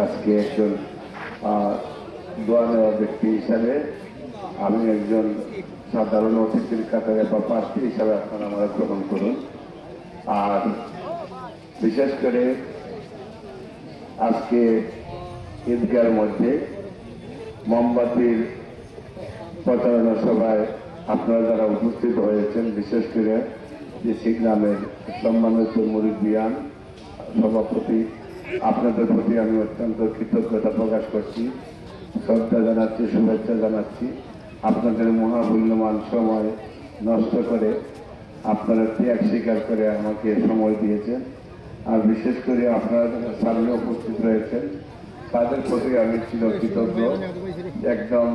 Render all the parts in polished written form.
আজকে একজন দোয়া নেওয়া ব্যক্তি হিসাবে আমি একজন সাধারণ অতিথির কাতারে বা প্রার্থী হিসাবে আপনারা আমরা গ্রহণ করুন। আর বিশেষ করে আজকে ঈদগার মধ্যে মোমবাতির প্রচারণা সভায় আপনারা যারা উপস্থিত হয়েছেন, বিশেষ করে যে গ্রামের সম্মানিত মুরব্বিয়ান সভাপতি, আপনাদের প্রতি আমি অত্যন্ত কৃতজ্ঞতা প্রকাশ করছি, শ্রদ্ধা জানাচ্ছি, শুভেচ্ছা জানাচ্ছি। আপনাদের মহামূল্যবান সময় নষ্ট করে আপনারা ত্যাগ স্বীকার করে আমাকে সময় দিয়েছেন। আর বিশেষ করে আপনারা যারা সামনে উপস্থিত রয়েছেন তাদের প্রতি আমি ছিল কৃতজ্ঞ। একদম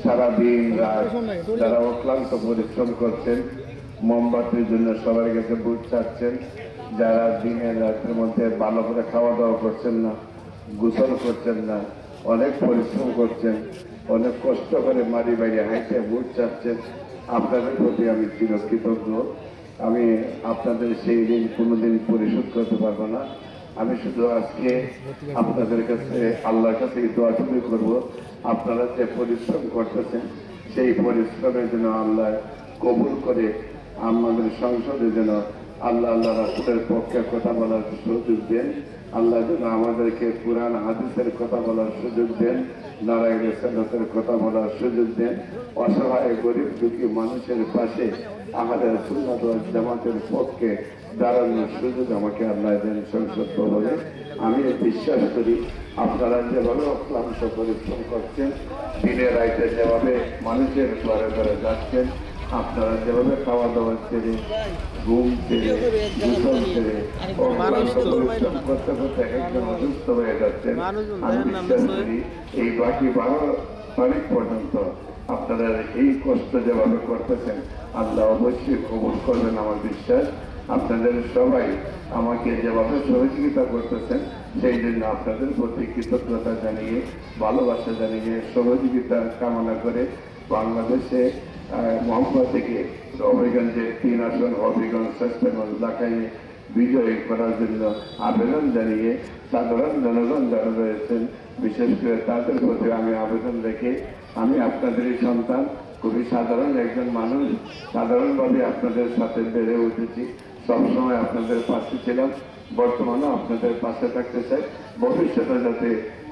সারাদিন রাত যারা অক্লান্ত পরিশ্রম করছেন, মোমবাতির জন্য সবার কাছে বুট চাচ্ছেন, যারা দিনের রাতের মধ্যে ভালো করে খাওয়া দাওয়া করছেন না, গোসল করছেন না, অনেক পরিশ্রম করছেন, অনেক কষ্ট করে মারি বাড়ি হাইটে বুট চাচ্ছেন, আপনাদের প্রতি আমি চির কৃতজ্ঞ। আমি আপনাদের সেই ঋণ কোনোদিন পরিশোধ করতে পারবো না। আমি শুধু আজকে আপনাদের কাছে আল্লাহর কাছে দোয়াটুকু করবো, আপনারা যে পরিশ্রম করতেছেন সেই পরিশ্রমের জন্য আল্লাহ কবুল করে আমাদের সংসদে যেন আল্লাহ রাসূলের পক্ষে কথা বলার সুযোগ দেন। আল্লাহ যেন আমাদেরকে কুরআন হাদিসের কথা বলার সুযোগ দেন, নারায়ণ রিসালাতের কথা বলার সুযোগ দেন। অসহায় গরিব দুঃখী মানুষের পাশে আমাদের সুন্নাত ওয়াল জামাতের পক্ষে দাঁড়ানোর সুযোগ আমাকে আল্লাহ দেন সংসদ ভবনে। আমি বিশ্বাস করি আপনারা যেভাবে অক্লান্ত পরিশ্রম করছেন, দিনের রাইতে যেভাবে মানুষের ঘরে ঘরে যাচ্ছেন, আপনারা যেভাবে খাওয়া দাওয়া ছেড়ে, ঘুম ছেড়ে, গোসল ছেড়ে পরিশ্রম করতে করতে একদম অসুস্থ হয়ে যাচ্ছেন, আমি বিশ্বাস করি এই বাকি 12 তারিখ পর্যন্ত আপনারা এই কষ্ট যেভাবে করতেছেন আল্লাহ অবশ্যই কবুল করবেন আমার বিশ্বাস। আপনাদের সবাই আমাকে যেভাবে সহযোগিতা করতেছেন সেই জন্য আপনাদের প্রতি কৃতজ্ঞতা জানিয়ে, ভালোবাসা জানিয়ে, সহযোগিতা কামনা করে বাংলাদেশে মোহাম্মদ থেকে হবিগঞ্জে 3 আসন হবিগঞ্জ শ্রেষ্ঠগঞ্জ ঢাকায় বিজয়ী করার জন্য আবেদন জানিয়ে সাধারণ জনগণ যারা রয়েছেন বিশেষ করে তাদের প্রতি আমি আবেদন রেখে, আমি আপনাদেরই সন্তান, খুবই সাধারণ একজন মানুষ, সাধারণভাবে আপনাদের সাথে বেড়ে উঠেছি, সবসময় আপনাদের পাশে ছিলাম, বর্তমানেও আপনাদের পাশে থাকতে চাই, ভবিষ্যতে যাতে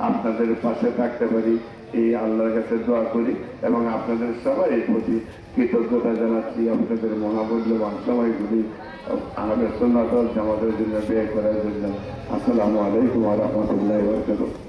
আপনাদের পাশে থাকতে পারি এই আল্লাহর কাছে দোয়া করি এবং আপনাদের সবাই এর প্রতি কৃতজ্ঞতা জানাচ্ছি। আপনাদের মহামূল্যবান সময়গুলি আমাদের সুন্নাত ওয়াল জামাতের জন্য ব্যয় করার জন্য। আসসালামু আলাইকুম ওয়া রাহমাতুল্লাহি ওয়া বারাকাতুহু।